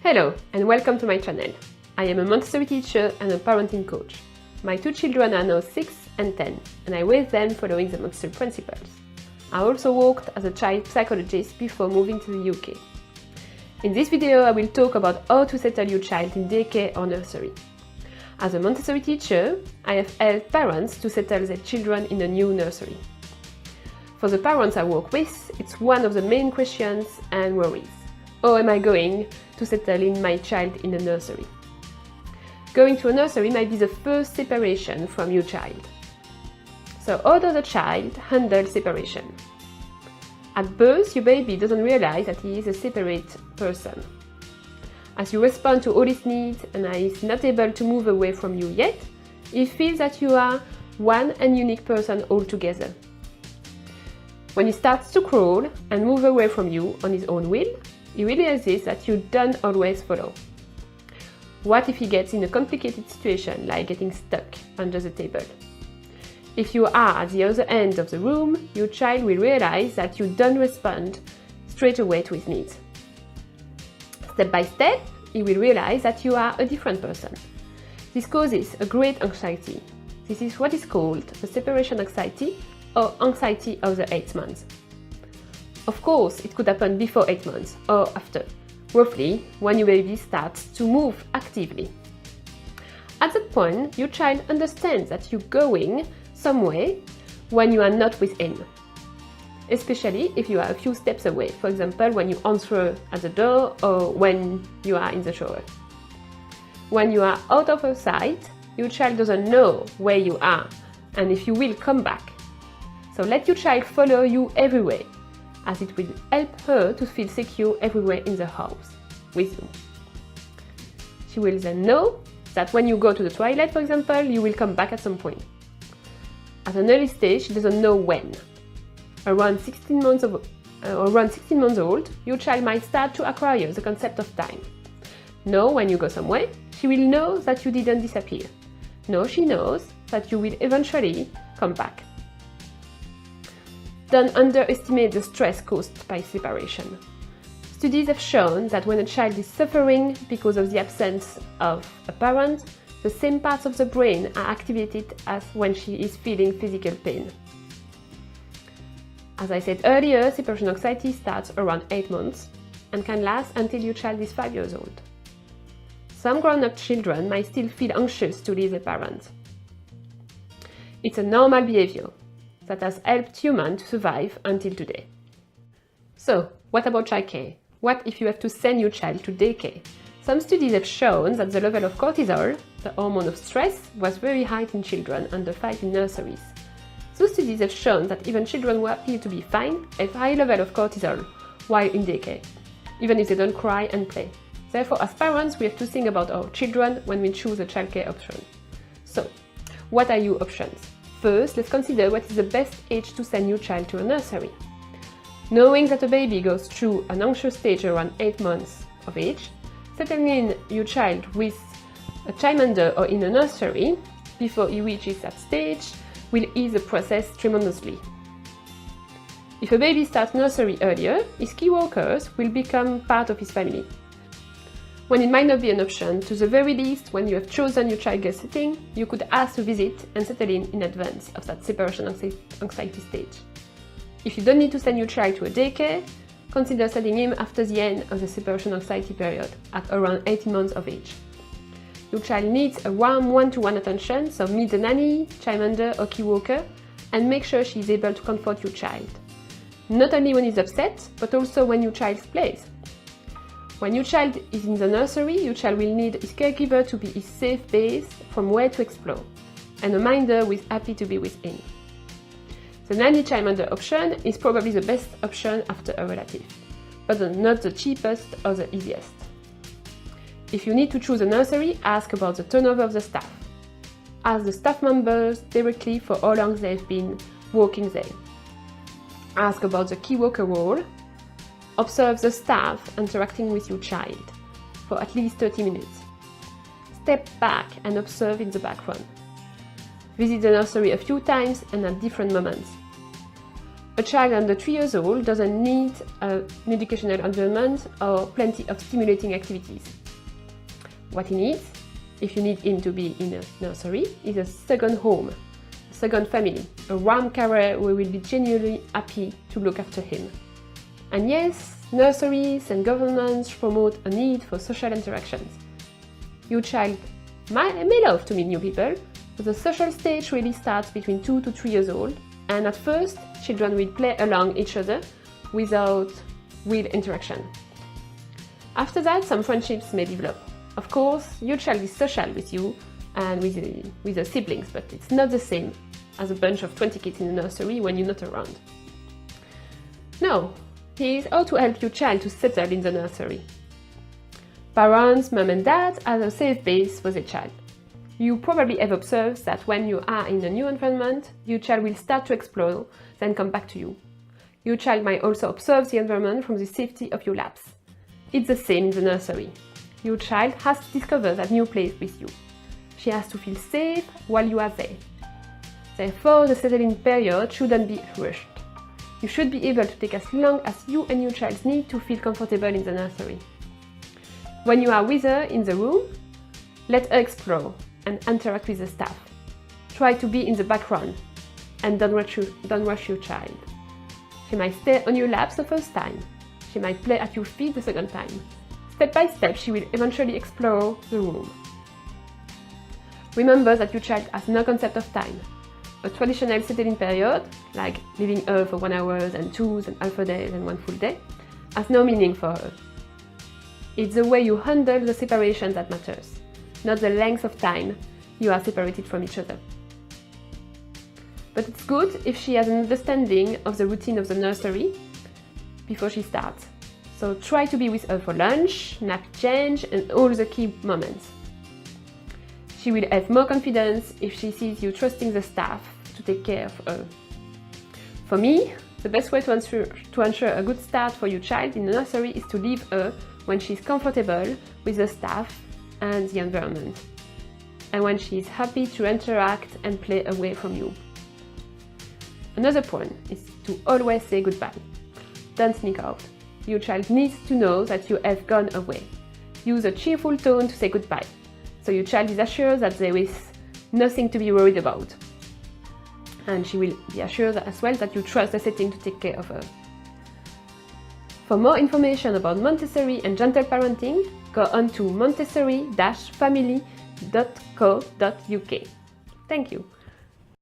Hello and welcome to my channel. I am a Montessori teacher and a parenting coach. My two children are now 6 and 10 and I raised them following the Montessori principles. I also worked as a child psychologist before moving to the UK. In this video I will talk about how to settle your child in daycare or nursery. As a Montessori teacher, I have helped parents to settle their children in a new nursery. For the parents I work with, it's one of the main questions and worries. How am I going to settle in my child in a nursery? Going to a nursery might be the first separation from your child. So how does a child handle separation? At birth, your baby doesn't realize that he is a separate person. As you respond to all his needs and he is not able to move away from you yet, he feels that you are one and unique person altogether. When he starts to crawl and move away from you on his own will, he realizes that you don't always follow. What if he gets in a complicated situation like getting stuck under the table? If you are at the other end of the room, your child will realize that you don't respond straight away to his needs. Step by step, he will realize that you are a different person. This causes a great anxiety. This is what is called the separation anxiety or anxiety of the 8th month. Of course, it could happen before 8 months or after, roughly when your baby starts to move actively. At that point, your child understands that you're going somewhere when you are not with him, especially if you are a few steps away, for example, when you answer at the door or when you are in the shower. When you are out of her sight, your child doesn't know where you are and if you will come back. So let your child follow you everywhere, as it will help her to feel secure everywhere in the house with you. She will then know that when you go to the toilet, for example, you will come back at some point. At an early stage, she doesn't know when. Around 16 months old, your child might start to acquire the concept of time. Now, when you go somewhere, she will know that you didn't disappear. Now she knows that you will eventually come back. Don't underestimate the stress caused by separation. Studies have shown that when a child is suffering because of the absence of a parent, the same parts of the brain are activated as when she is feeling physical pain. As I said earlier, separation anxiety starts around 8 months and can last until your child is 5 years old. Some grown-up children might still feel anxious to leave their parents. It's a normal behavior that has helped humans to survive until today. So, what about childcare? What if you have to send your child to daycare? Some studies have shown that the level of cortisol, the hormone of stress, was very high in children under 5 in nurseries. Those studies have shown that even children who appear to be fine have high level of cortisol while in daycare, even if they don't cry and play. Therefore, as parents, we have to think about our children when we choose a childcare option. So, what are your options? First, let's consider what is the best age to send your child to a nursery. Knowing that a baby goes through an anxious stage around 8 months of age, settling in your child with a childminder or in a nursery before he reaches that stage will ease the process tremendously. If a baby starts nursery earlier, his key workers will become part of his family. When it might not be an option, to the very least, when you have chosen your childcare setting, you could ask to visit and settle in advance of that separation anxiety stage. If you don't need to send your child to a daycare, consider sending him after the end of the separation anxiety period, at around 18 months of age. Your child needs a warm one-to-one attention, so meet the nanny, childminder or key worker, and make sure she is able to comfort your child. Not only when he's upset, but also when your child plays. When your child is in the nursery, your child will need his caregiver to be his safe base from where to explore, and a minder who is happy to be with him. The nanny childminder option is probably the best option after a relative, but not the cheapest or the easiest. If you need to choose a nursery, ask about the turnover of the staff. Ask the staff members directly for how long they've been working there. Ask about the key worker role. Observe the staff interacting with your child for at least 30 minutes. Step back and observe in the background. Visit the nursery a few times and at different moments. A child under 3 years old doesn't need an educational environment or plenty of stimulating activities. What he needs, if you need him to be in a nursery, is a second home, a second family, a warm carer who will be genuinely happy to look after him. And yes, nurseries and governments promote a need for social interactions. Your child may love to meet new people, but the social stage really starts between 2 to 3 years old, and at first, children will play along each other without real interaction. After that, some friendships may develop. Of course, your child is social with you and with the siblings, but it's not the same as a bunch of 20 kids in the nursery when you're not around. Now, here's how to help your child to settle in the nursery. Parents, mom and dad are a safe base for their child. You probably have observed that when you are in a new environment, your child will start to explore, then come back to you. Your child might also observe the environment from the safety of your laps. It's the same in the nursery. Your child has to discover that new place with you. She has to feel safe while you are there. Therefore, the settling period shouldn't be rushed. You should be able to take as long as you and your child need to feel comfortable in the nursery. When you are with her in the room, let her explore and interact with the staff. Try to be in the background and don't rush your child. She might stay on your lap the first time. She might play at your feet the second time. Step by step, she will eventually explore the room. Remember that your child has no concept of time. A traditional settling period, like leaving her for 1 hour, then 2, then half a day, then 1 full day, has no meaning for her. It's the way you handle the separation that matters, not the length of time you are separated from each other. But it's good if she has an understanding of the routine of the nursery before she starts. So try to be with her for lunch, nap change, and all the key moments. She will have more confidence if she sees you trusting the staff to take care of her. For me, the best way to ensure a good start for your child in the nursery is to leave her when she's comfortable with the staff and the environment, and when she is happy to interact and play away from you. Another point is to always say goodbye. Don't sneak out. Your child needs to know that you have gone away. Use a cheerful tone to say goodbye, so your child is assured that there is nothing to be worried about. And she will be assured as well that you trust the setting to take care of her. For more information about Montessori and gentle parenting, go on to montessori-family.co.uk. Thank you.